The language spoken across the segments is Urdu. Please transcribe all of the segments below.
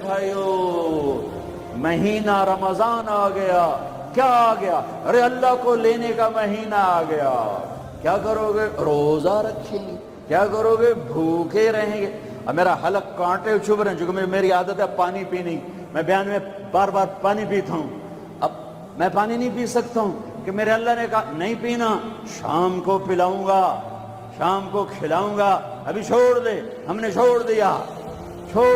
بھائیو مہینہ رمضان آ گیا. کیا آ گیا؟ ارے اللہ کو لینے کا مہینہ آ گیا. کیا کرو گے؟ روزہ رکھیں گے. کیا کرو گے؟ بھوکے رہیں گے. اب میرا حلق کانٹے چبھ رہے ہیں چونکہ میری عادت ہے پانی پینے. میں بیان میں بار بار پانی پیتا ہوں. اب میں پانی نہیں پی سکتا ہوں کہ میرے اللہ نے کہا نہیں پینا، شام کو پلاؤں گا، شام کو کھلاؤں گا. ابھی چھوڑ دے. ہم نے چھوڑ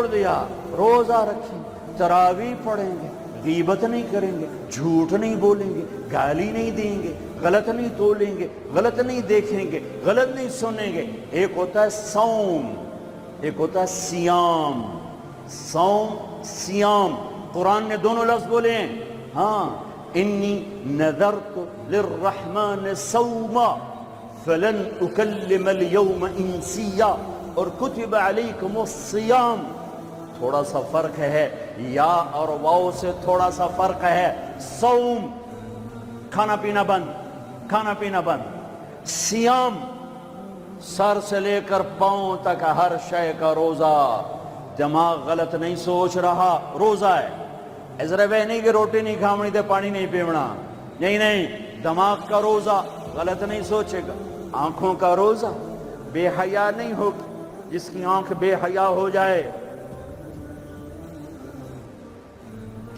دیا. روزہ رکھیں، تراویح پڑھیں گے، غیبت نہیں کریں گے، جھوٹ نہیں بولیں گے، گالی نہیں دیں گے، غلط نہیں تولیں گے، غلط نہیں دیکھیں گے، غلط نہیں سنیں گے. ایک ہوتا ہے صوم، ایک ہوتا ہے سیام. صوم سیام قرآن نے دونوں لفظ بولے ہیں. ہاں، انی نذرت للرحمن صوما فلن اکلم اليوم انسیا. اور کتب علیکم الصیام. تھوڑا سا فرق ہے، یا اور واو سے تھوڑا سا فرق ہے. صوم کھانا پینا بند. سیام سر سے لے کر پاؤں تک ہر شے کا روزہ. دماغ غلط نہیں سوچ رہا، روزہ ہے. ازرے وہ نہیں کہ روٹی نہیں کھاونی تے پانی نہیں پیونا. نہیں، دماغ کا روزہ غلط نہیں سوچے گا. آنکھوں کا روزہ بے حیا نہیں ہوگی. جس کی آنکھ بے حیا ہو جائے،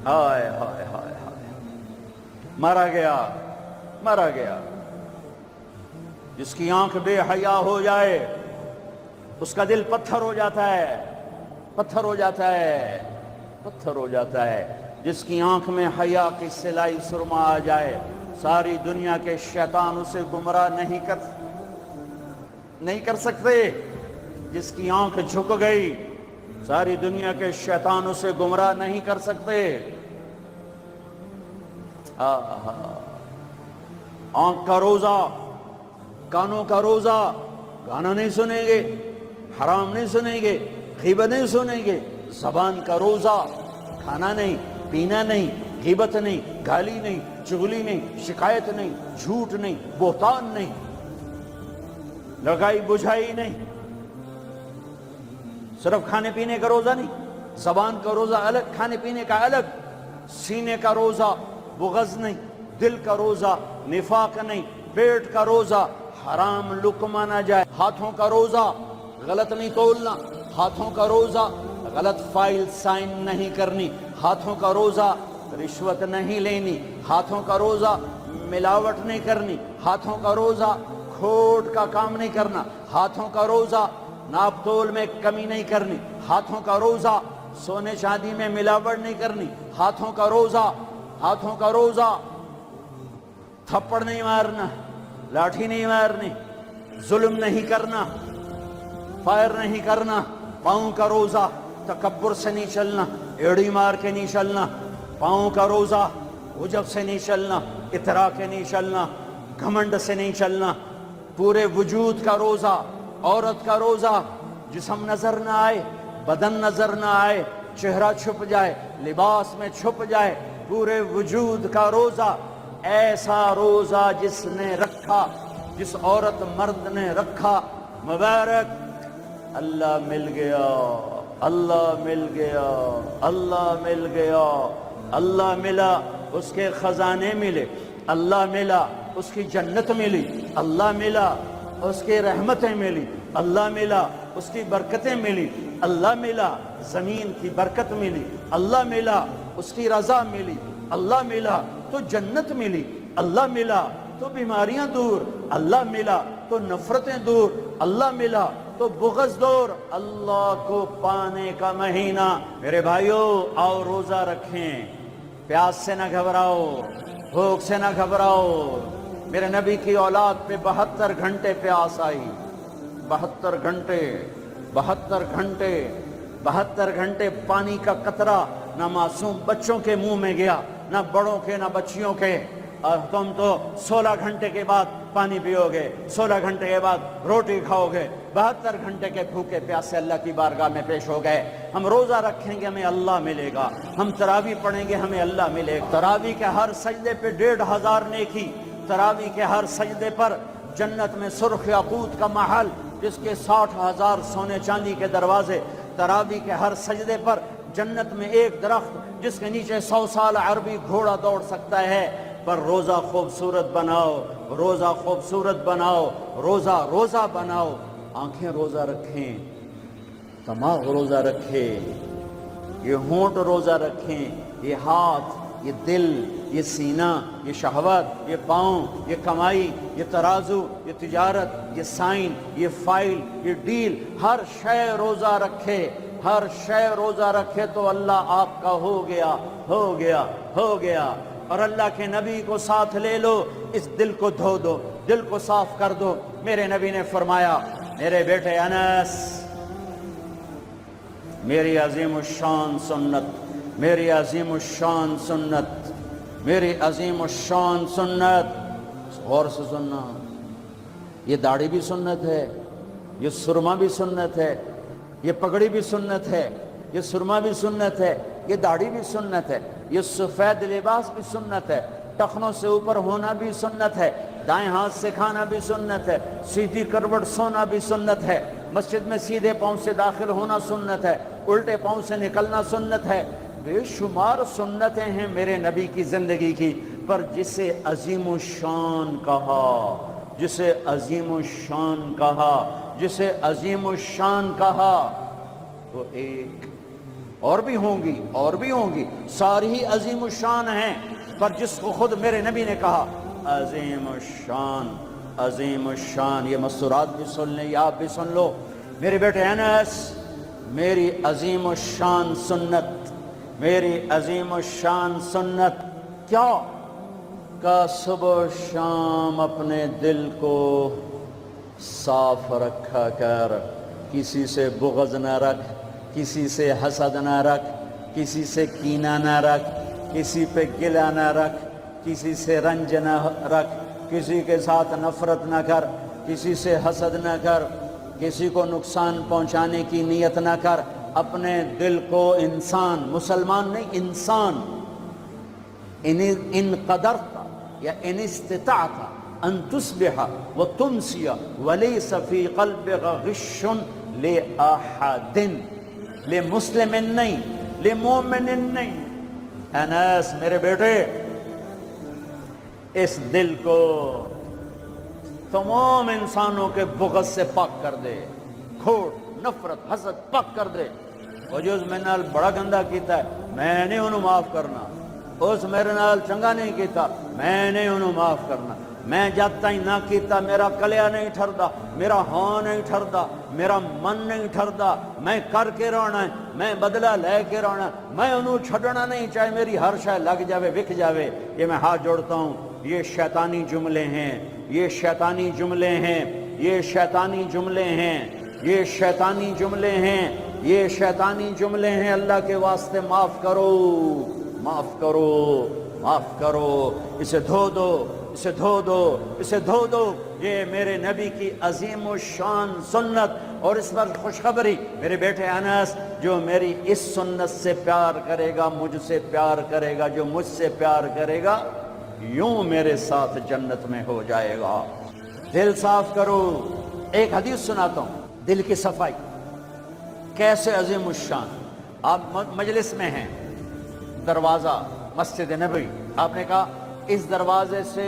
ہائے ہائے ہائے ہائے، مرا گیا. جس کی آنکھ بے حیا ہو جائے اس کا دل پتھر ہو جاتا ہے. جس کی آنکھ میں حیا کی سلائی سرما آ جائے، ساری دنیا کے شیطان اسے گمراہ نہیں کر سکتے. جس کی آنکھ جھک گئی، ساری دنیا کے شیطان اسے گمراہ نہیں کر سکتے. آنکھ کا روزہ، کانوں کا روزہ، گانا نہیں سنیں گے، حرام نہیں سنیں گے، غیبت نہیں سنیں گے. زبان کا روزہ، کھانا نہیں، پینا نہیں، غیبت نہیں، گالی نہیں، چغلی نہیں، شکایت نہیں، جھوٹ نہیں، بہتان نہیں، لگائی بجھائی نہیں. صرف کھانے پینے کا روزہ نہیں، زبان کا روزہ الگ، کھانے پینے کا الگ. سینے کا روزہ بغض نہیں، دل کا روزہ نفاق نہیں، پیٹ کا روزہ حرام لقمہ نہ جائے. ہاتھوں کا روزہ غلط نہیں تولنا، ہاتھوں کا روزہ غلط فائل سائن نہیں کرنی، ہاتھوں کا روزہ رشوت نہیں لینی، ہاتھوں کا روزہ ملاوٹ نہیں کرنی، ہاتھوں کا روزہ کھوٹ کا کام نہیں کرنا، ہاتھوں کا روزہ ناپ تول میں کمی نہیں کرنی، ہاتھوں کا روزہ سونے چاندی میں ملاوٹ نہیں کرنی، ہاتھوں کا روزہ تھپڑ نہیں مارنا، لاٹھی نہیں مارنی، ظلم نہیں کرنا، فائر نہیں کرنا. پاؤں کا روزہ تکبر سے نہیں چلنا، ایڑی مار کے نہیں چلنا. پاؤں کا روزہ عجب سے نہیں چلنا، اترا کے نہیں چلنا، گھمنڈ سے نہیں چلنا. پورے وجود کا روزہ. عورت کا روزہ جسم نظر نہ آئے، بدن نظر نہ آئے، چہرہ چھپ جائے، لباس میں چھپ جائے. پورے وجود کا روزہ. ایسا روزہ جس نے رکھا، جس عورت مرد نے رکھا، مبارک. اللہ مل گیا، اللہ مل گیا، اللہ مل گیا. اللہ ملا، اس کے خزانے ملے. اللہ ملا، اس کی جنت ملی. اللہ ملا، اس کی رحمتیں ملی. اللہ ملا، اس کی برکتیں ملی. اللہ ملا، زمین کی برکت ملی. اللہ ملا، اس کی رضا ملی. اللہ ملا تو جنت ملی. اللہ ملا تو بیماریاں دور. اللہ ملا تو نفرتیں دور. اللہ ملا تو بغض دور. اللہ کو پانے کا مہینہ. میرے بھائیو، آؤ روزہ رکھیں. پیاس سے نہ گھبراؤ، بھوک سے نہ گھبراؤ. میرے نبی کی اولاد پہ 72 گھنٹے پیاس آئی. 72 گھنٹے پانی کا قطرہ نہ معصوم بچوں کے منہ میں گیا، نہ بڑوں کے، نہ بچیوں کے. اور تم تو 16 گھنٹے کے بعد پانی پیو گے، 16 گھنٹے کے بعد روٹی کھاؤ گے. 72 گھنٹے کے بھوکے پیاسے اللہ کی بارگاہ میں پیش ہو گئے. ہم روزہ رکھیں گے، ہمیں اللہ ملے گا. ہم تراویح پڑھیں گے، ہمیں اللہ ملے گا. تراویح کے ہر سجدے پہ 1500 نیکی. تراویح کے ہر سجدے پر جنت میں سرخ یاقوت کا محل، جس کے 60,000 سونے چاندی کے دروازے. تراویح کے ہر سجدے پر جنت میں ایک درخت جس کے نیچے 100 سال عربی گھوڑا دوڑ سکتا ہے، پر روزہ خوبصورت بناؤ، روزہ خوبصورت بناؤ، روزہ بناؤ، آنکھیں روزہ رکھیں، دماغ روزہ رکھے، یہ ہونٹ روزہ رکھیں، یہ ہاتھ، یہ دل، یہ سینہ، یہ شہوت، یہ پاؤں، یہ کمائی، یہ ترازو، یہ تجارت، یہ سائن، یہ فائل، یہ ڈیل، ہر شے روزہ رکھے، ہر شے روزہ رکھے تو اللہ آپ کا ہو گیا، ہو گیا، ہو گیا۔ اور اللہ کے نبی کو ساتھ لے لو، اس دل کو دھو دو، دل کو صاف کر دو۔ میرے نبی نے فرمایا، میرے بیٹے انس، میری عظیم الشان سنت، میری عظیم الشان سنت، میری عظیم الشان سنت، غور سے سننا، یہ داڑھی بھی سنت ہے، یہ سرما بھی سنت ہے، یہ پگڑی بھی سنت ہے، یہ سرما بھی سنت ہے، یہ داڑھی بھی سنت ہے، یہ سفید لباس بھی سنت ہے، ٹخنوں سے اوپر ہونا بھی سنت ہے، دائیں ہاتھ سے کھانا بھی سنت ہے، سیدھی کروٹ سونا بھی سنت ہے، مسجد میں سیدھے پاؤں سے داخل ہونا سنت ہے، الٹے پاؤں سے نکلنا سنت ہے۔ بے شمار سنتیں ہیں میرے نبی کی زندگی کی، پر جسے عظیم الشان کہا، جسے عظیم الشان کہا، جسے عظیم الشان کہا، تو ایک اور بھی ہوں گی، اور بھی ہوں گی، ساری ہی عظیم الشان ہیں، پر جس کو خود میرے نبی نے کہا عظیم الشان، عظیم الشان، یہ مستورات بھی سن لیں، یہ آپ بھی سن لو۔ میرے بیٹے انس، میری عظیم الشان سنت، میری عظیم الشان سنت کیا؟ کہ صبح و شام اپنے دل کو صاف رکھا کر، کسی سے بغض نہ رکھ، کسی سے حسد نہ رکھ، کسی سے کینہ نہ رکھ، کسی پہ گلہ نہ رکھ، کسی سے رنج نہ رکھ، کسی کے ساتھ نفرت نہ کر، کسی سے حسد نہ کر، کسی کو نقصان پہنچانے کی نیت نہ کر، اپنے دل کو انسان، مسلمان نہیں انسان، ان قدرت یا ان استطاعت ان تصبح وتمسی ولیس فی قلبک غش لأحد، لمسلم نہیں، لمومن نہیں۔ انس میرے بیٹے، اس دل کو تمام انسانوں کے بغض سے پاک کر دے، کھوٹ، نفرت، حسد پاک کر دے۔ وہ جو میرے نال بڑا گندا کیتا ہے میں نہیں انہوں معاف کرنا، اس میرے نال چنگا نہیں کیتا میں نہیں انہوں معاف کرنا، میں جد تائیں نہ کیتا میرا کلیا نہیں ٹھردا، میرا ہاں نہیں ٹھردا، میرا من نہیں ٹھردا، میں کر کے رونا ہے، میں بدلہ لے کے رونا ہے، میں انہوں چھڑنا نہیں، چاہے میری ہر شے لگ جاوے وک جاوے۔ یہ میں ہاتھ جوڑتا ہوں، یہ شیطانی جملے ہیں، یہ شیطانی جملے ہیں، یہ شیطانی جملے ہیں، یہ شیطانی جملے ہیں، یہ شیطانی جملے ہیں۔ اللہ کے واسطے معاف کرو، معاف کرو، معاف کرو، اسے دھو دو، اسے دھو دو، اسے دھو دو۔ یہ میرے نبی کی عظیم الشان سنت، اور اس پر خوشخبری میرے بیٹے انس، جو میری اس سنت سے پیار کرے گا مجھ سے پیار کرے گا، جو مجھ سے پیار کرے گا یوں میرے ساتھ جنت میں ہو جائے گا۔ دل صاف کرو۔ ایک حدیث سناتا ہوں، دل کی صفائی کیسے عظیم الشان۔ آپ مجلس میں ہیں، دروازہ مسجد نبوی، آپ نے کہا اس دروازے سے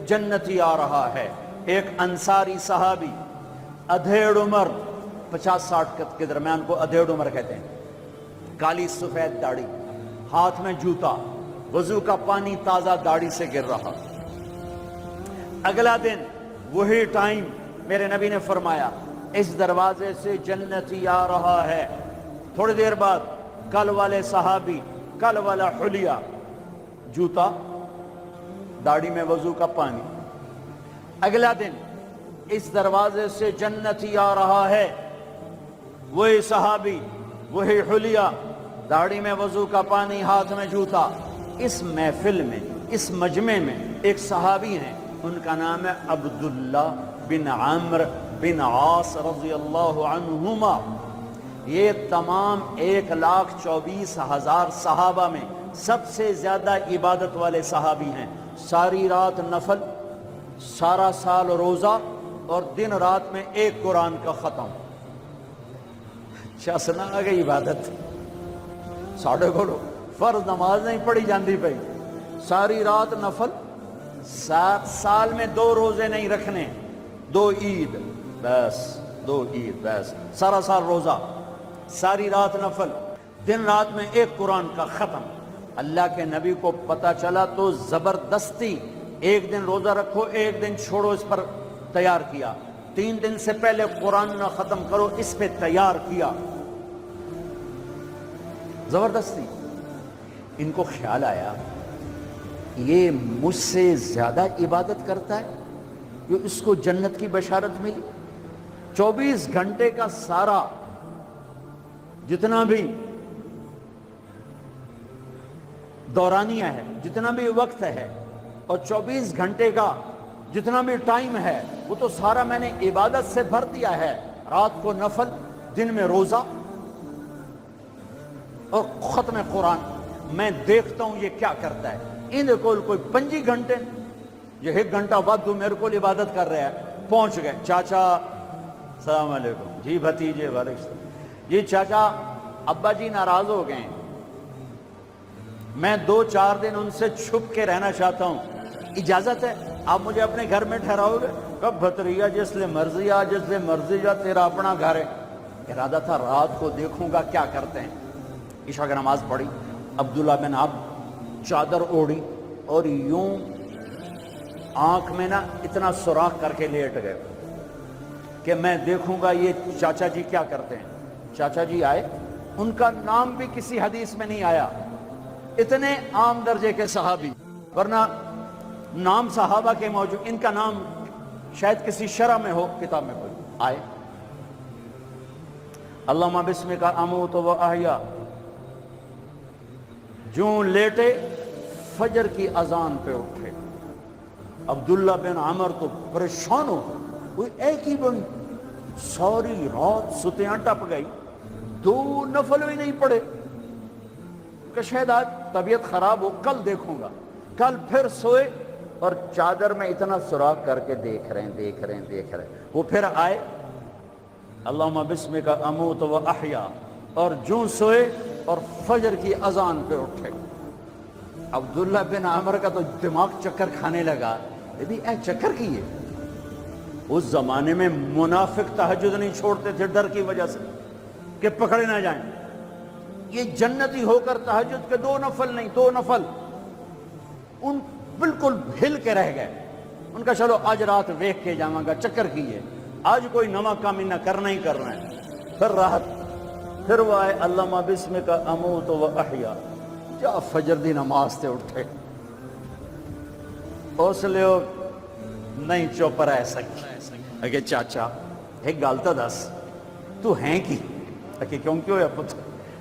جنتی آ رہا ہے۔ ایک انصاری صحابی، ادھیڑ عمر، 50-60 کے درمیان کو ادھیڑ عمر کہتے ہیں، کالی سفید داڑھی، ہاتھ میں جوتا، وضو کا پانی تازہ داڑھی سے گر رہا۔ اگلا دن وہی ٹائم میرے نبی نے فرمایا اس دروازے سے جنتی آ رہا ہے۔ تھوڑی دیر بعد کل والے صحابی، کل والا حلیہ، جوتا، داڑھی میں وضو کا پانی۔ اگلا دن اس دروازے سے جنتی آ رہا ہے، وہی صحابی، وہی حلیہ، داڑھی میں وضو کا پانی، ہاتھ میں جوتا۔ اس محفل میں، اس مجمع میں ایک صحابی ہیں، ان کا نام ہے عبداللہ بن عمرو بن عاص رضی اللہ عنہما۔ یہ تمام 1,24,000 صحابہ میں سب سے زیادہ عبادت والے صحابی ہیں۔ ساری رات نفل، سارا سال روزہ، اور دن رات میں ایک قرآن کا ختم۔ شاسنا آ گئی عبادت، ساڑھے کو فرض نماز نہیں پڑھی جاندی پئی، ساری رات نفل، سال میں 2 روزے نہیں رکھنے، 2 عید بس، 2 عید بس، سارا سال روزہ، ساری رات نفل، دن رات میں 1 قرآن کا ختم۔ اللہ کے نبی کو پتا چلا تو زبردستی 1 دن روزہ رکھو، 1 دن چھوڑو، اس پر تیار کیا، 3 دن سے پہلے قرآن نہ ختم کرو، اس پہ تیار کیا، زبردستی۔ ان کو خیال آیا یہ مجھ سے زیادہ عبادت کرتا ہے، جو اس کو جنت کی بشارت ملی۔ 24 گھنٹے کا سارا جتنا بھی دورانیہ ہے، جتنا بھی وقت ہے، اور 24 گھنٹے کا جتنا بھی ٹائم ہے، وہ تو سارا میں نے عبادت سے بھر دیا ہے، رات کو نفل، دن میں روزہ اور ختم قرآن۔ میں دیکھتا ہوں یہ کیا کرتا ہے۔ ان کو کوئی 25 گھنٹے، یہ 1 گھنٹہ بعد تو میرے کو عبادت کر رہا ہے۔ پہنچ گئے، چاچا السلام علیکم، جی بھتیجے وعلیکم السلام، جی چاچا ابا جی ناراض ہو گئے، میں 2-4 دن ان سے چھپ کے رہنا چاہتا ہوں، اجازت ہے؟ آپ مجھے اپنے گھر میں ٹھہراؤ گے؟ کب بھتریا جس لئے مرضی آ، جس لئے مرضی جا، تیرا اپنا گھر ہے۔ ارادہ تھا رات کو دیکھوں گا کیا کرتے ہیں۔ عشاء کی نماز پڑھی، عبداللہ بن عب چادر اوڑھی اور یوں آنکھ میں نا اتنا سوراخ کر کے لیٹ گئے کہ میں دیکھوں گا یہ چاچا جی کیا کرتے ہیں۔ چاچا جی آئے، ان کا نام بھی کسی حدیث میں نہیں آیا، اتنے عام درجے کے صحابی، ورنہ نام صحابہ کے موجود، ان کا نام شاید کسی شرح میں ہو، کتاب میں کوئی۔ آئے، اللہم بسمک اموت و احیا، جوں لیٹے فجر کی اذان پہ اٹھے۔ عبداللہ بن عمر تو پریشان ہو، کوئی ایک ہی بن، ساری رات ستیاں ٹپ گئی، 2 نفل بھی نہیں پڑے کہ شاید آج طبیعت خراب ہو، کل دیکھوں گا۔ کل پھر سوئے اور چادر میں اتنا سوراخ کر کے دیکھ رہے ہیں۔ وہ پھر آئے، اللہم بسمک اموت و احیا، اور جوں سوئے اور فجر کی اذان پہ اٹھے۔ عبداللہ بن عمر کا تو دماغ چکر کھانے لگا، یہ بھی اے چکر کی ہے۔ اس زمانے میں منافق تہجد نہیں چھوڑتے تھے ڈر کی وجہ سے کہ پکڑے نہ جائیں۔ یہ جنتی ہو کر تہجد کے 2 نفل نہیں، 2 نفل، ان بالکل ہل کے رہ گئے۔ ان کا چلو آج رات ویکھ کے جاواں گا، چکر کی ہے، آج کوئی نواں کام نہ کرنا ہی کرنا ہے۔ پھر راحت، پھر وہ آئے، اللہم بسمک اموت و احیا، جا فجر دی نماز تے اٹھے۔ اس لیے نہیں چپ رہ سکی۔ اگے چاچا ایک گل تو دس، تو ہیں کی؟ اگے کیوں ہویا پتر؟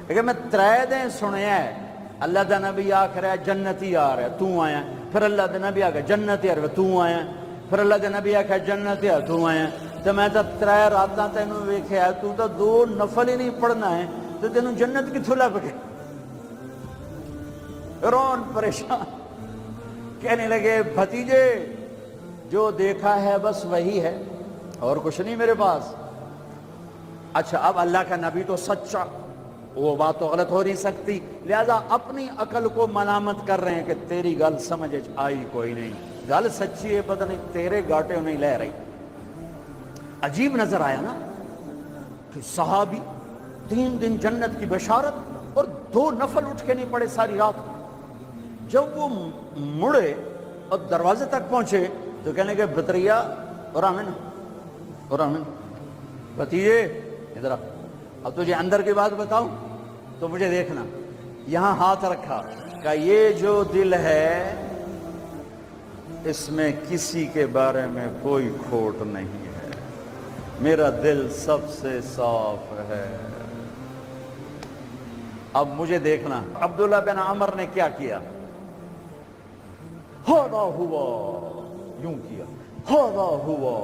اگے میں 3 دن سنیا ہے اللہ دا نبی آکھ رہا ہے جنتی آ رہا ہے، تو آیا، پھر اللہ دا نبی آکھ جنتی آ رہا ہے، تو آیا، پھر اللہ دا نبی آکھ جنتی آ، تو آیا، تو میں تو 3 راتاں تینوں ویکھیا ہے، تو 2 نفل ہی نہیں پڑھنا ہے، تو تینوں جنت کتھوں لب گئے؟ رون پریشان، کہنے لگے بھتیجے جو دیکھا ہے بس وہی ہے، اور کچھ نہیں میرے پاس۔ اچھا اب اللہ کا نبی تو سچا، وہ بات تو غلط ہو نہیں سکتی، لہذا اپنی عقل کو ملامت کر رہے ہیں کہ تیری گل سمجھ آئی کوئی نہیں، گل سچی ہے، پتہ نہیں تیرے گاٹے نہیں لے رہی۔ عجیب نظر آیا نا کہ صحابی 3 دن جنت کی بشارت اور 2 نفل اٹھ کے نہیں پڑے ساری رات۔ جب وہ مڑے اور دروازے تک پہنچے تو کہنے کہ بطریہ اور آمین بھتیجے ادھر، اب تجھے اندر کی بات بتاؤں تو مجھے دیکھنا۔ یہاں ہاتھ رکھا کہ یہ جو دل ہے اس میں کسی کے بارے میں کوئی کھوٹ نہیں ہے، میرا دل سب سے صاف ہے، اب مجھے دیکھنا۔ عبداللہ بن عمر نے کیا کیا؟ ہوا ہوا، یوں کیا، ہوا ہوا،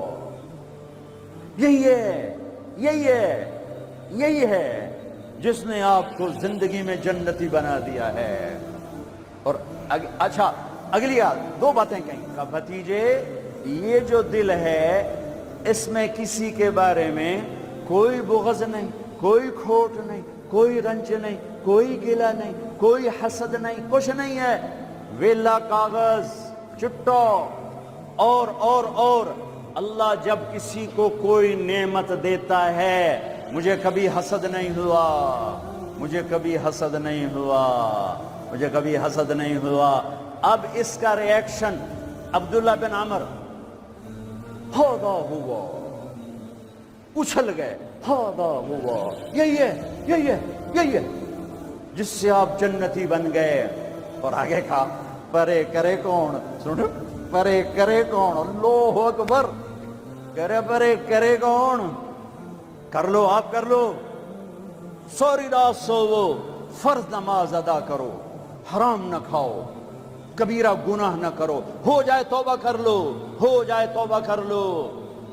یہی ہے جس نے آپ کو زندگی میں جنتی بنا دیا ہے۔ اور اچھا اگلی 2 باتیں کہیں کہ بھتیجے یہ جو دل ہے اس میں کسی کے بارے میں کوئی بغض نہیں، کوئی کھوٹ نہیں، کوئی رنج نہیں، کوئی گلہ نہیں، کوئی حسد نہیں، کچھ نہیں ہے، ویلا کاغذ چٹا اور اللہ جب کسی کو کوئی نعمت دیتا ہے، مجھے کبھی حسد نہیں ہوا، مجھے کبھی حسد نہیں ہوا، مجھے کبھی حسد نہیں ہوا۔ اب اس کا ری ایکشن عبداللہ بن عمر، ہاذا ہوا، اچھل گئے، ہاذا ہوا، یہی ہے جس سے آپ جنتی بن گئے۔ اور آگے کہا پرے کرے کون، سنو، پرے کرے کون، اللہ اکبر، پرے کرے کون، کر لو آپ، کر لو، سوری رات سوو، فرض نماز ادا کرو، حرام نہ کھاؤ، کبیرہ گناہ نہ کرو، ہو جائے توبہ کر لو، ہو جائے توبہ کر لو۔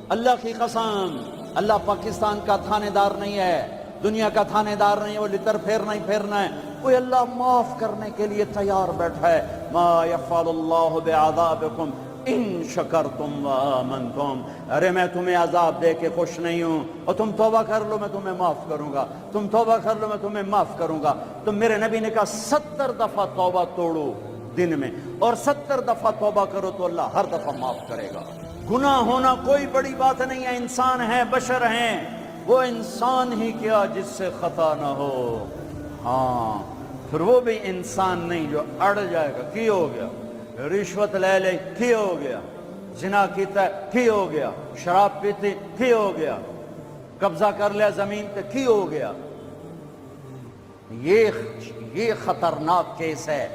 اللہ کی قسم، اللہ پاکستان کا تھانے دار نہیں ہے، دنیا کا تھانے دار نہیں ہے، وہ لتر پھیرنا ہی پھیرنا ہے، کوئی اللہ معاف کرنے کے لیے تیار بیٹھا ہے۔ ما یفعل اللہ بعذابکم ان شکرتم وآمنتم، ارے میں تمہیں عذاب دے کے خوش نہیں ہوں، اور تم توبہ کر لو میں تمہیں معاف کروں گا، تم توبہ کر لو میں تمہیں معاف کروں گا۔ تو میرے نبی نے کہا 70 دفعہ توبہ توڑو دن میں، اور 70 دفعہ توبہ کرو تو اللہ ہر دفعہ معاف کرے گا۔ گناہ ہونا کوئی بڑی بات نہیں ہے، انسان ہیں، بشر ہیں، وہ انسان ہی کیا جس سے خطا نہ ہو، ہاں پھر وہ بھی انسان نہیں جو اڑ جائے گا، کی ہو گیا، رشوت لے لے کی ہو گیا، زنا کیتا ہے کی ہو گیا، شراب پیتے کی ہو گیا، قبضہ کر لیا زمین پہ کی ہو گیا۔ یہ خطرناک کیس ہے،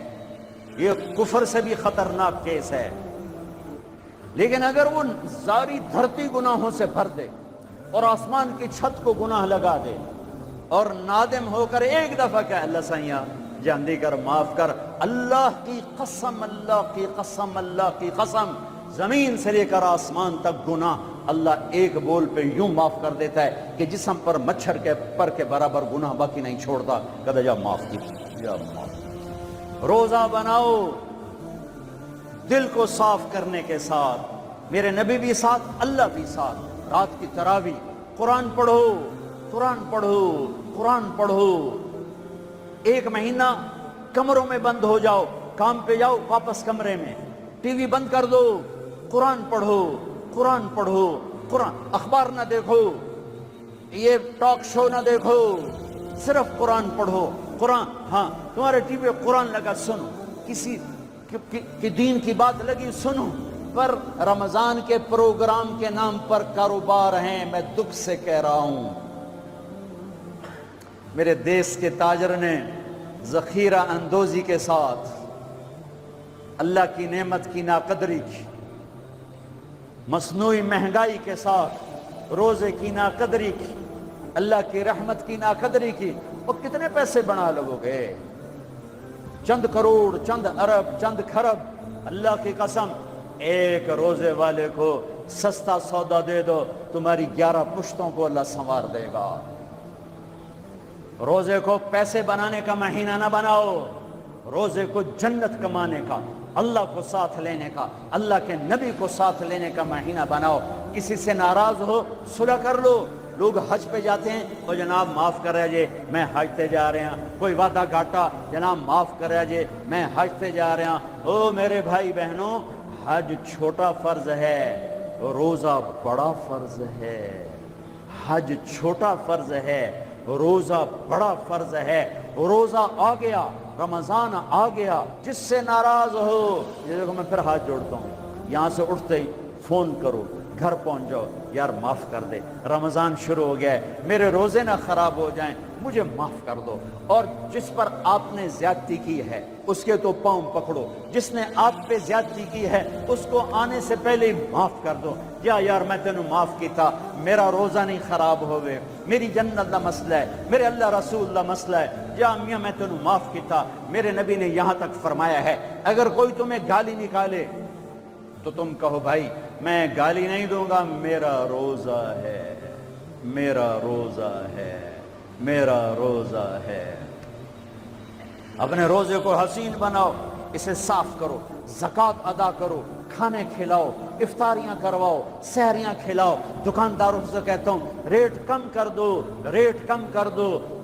یہ کفر سے بھی خطرناک کیس ہے۔ لیکن اگر وہ ساری دھرتی گناہوں سے بھر دے اور آسمان کی چھت کو گناہ لگا دے اور نادم ہو کر ایک دفعہ کہ اللہ سائیاں جاندی کر، معاف کر، اللہ کی قسم، اللہ کی قسم، اللہ کی قسم، زمین سے لے کر آسمان تک گناہ اللہ ایک بول پہ یوں معاف کر دیتا ہے کہ جسم پر مچھر کے پر کے برابر گناہ باقی نہیں چھوڑتا، کہتا جا معاف کی، جا معاف۔ روزہ بناؤ دل کو صاف کرنے کے ساتھ، میرے نبی بھی ساتھ، اللہ بھی ساتھ، رات کی تراویح، قرآن پڑھو، قرآن پڑھو، قرآن پڑھو، ایک مہینہ کمروں میں بند ہو جاؤ، کام پہ جاؤ واپس کمرے میں، ٹی وی بند کر دو، قرآن پڑھو، قرآن پڑھو، قرآن، اخبار نہ دیکھو، یہ ٹاک شو نہ دیکھو، صرف قرآن پڑھو، قرآن، ہاں تمہارے ٹی وی قرآن لگا سنو، کسی کی دین کی بات لگی سنو، پر رمضان کے پروگرام کے نام پر کاروبار ہیں، میں دکھ سے کہہ رہا ہوں۔ میرے دیس کے تاجر نے ذخیرہ اندوزی کے ساتھ اللہ کی نعمت کی ناقدری کی، مصنوعی مہنگائی کے ساتھ روزے کی ناقدری کی، اللہ کی رحمت کی ناقدری کی، وہ کتنے پیسے بنا لگو گے، چند کروڑ، چند ارب، چند کھرب، اللہ کی قسم ایک روزے والے کو سستا سودا دے دو، تمہاری 11 پشتوں کو اللہ سنوار دے گا۔ روزے کو پیسے بنانے کا مہینہ نہ بناؤ، روزے کو جنت کمانے کا، اللہ کو ساتھ لینے کا، اللہ کے نبی کو ساتھ لینے کا مہینہ بناؤ۔ کسی سے ناراض ہو صلح کر لو، لوگ حج پہ جاتے ہیں، او جناب معاف کر رہے جے میں حج پہ جا رہے ہیں، کوئی وعدہ گھاٹا، جناب معاف کر رہے جے میں حج پہ جا رہے ہیں۔ او میرے بھائی بہنوں، حج چھوٹا فرض ہے، روزہ بڑا فرض ہے، حج چھوٹا فرض ہے، روزہ بڑا فرض ہے۔ روزہ آ گیا، رمضان آ گیا، جس سے ناراض ہو، یہ دیکھو میں پھر ہاتھ جوڑتا ہوں، یہاں سے اٹھتے ہی فون کرو، گھر پہنچ جاؤ، یار معاف کر دے، رمضان شروع ہو گیا ہے، میرے روزے نہ خراب ہو جائیں، مجھے معاف کر دو۔ اور جس پر آپ نے زیادتی کی ہے اس کے تو پاؤں پکڑو، جس نے آپ پہ زیادتی کی ہے اس کو آنے سے پہلے ہی معاف کر دو، یا یار میں تینوں معاف کیتا، میرا روزہ نہیں خراب ہوئے، میری جنت دا مسئلہ ہے، میرے اللہ رسول دا مسئلہ ہے، یا میاں میں تینوں معاف کیتا۔ میرے نبی نے یہاں تک فرمایا ہے اگر کوئی تمہیں گالی نکالے تو تم کہو بھائی میں گالی نہیں دوں گا، میرا روزہ ہے، میرا روزہ ہے، میرا روزہ ہے۔ اپنے روزے کو حسین بناؤ، اسے صاف کرو، زکوٰۃ ادا کرو، کھانے کھلاؤ، افطاریاں کرواؤ، سحریاں کھلاؤ۔ دکانداروں سے کہتا ہوں ریٹ کم کر دو، ریٹ کم کر دو،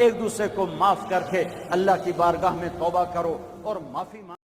ایک دوسرے کو معاف کر کے اللہ کی بارگاہ میں توبہ کرو اور معافی مانگو.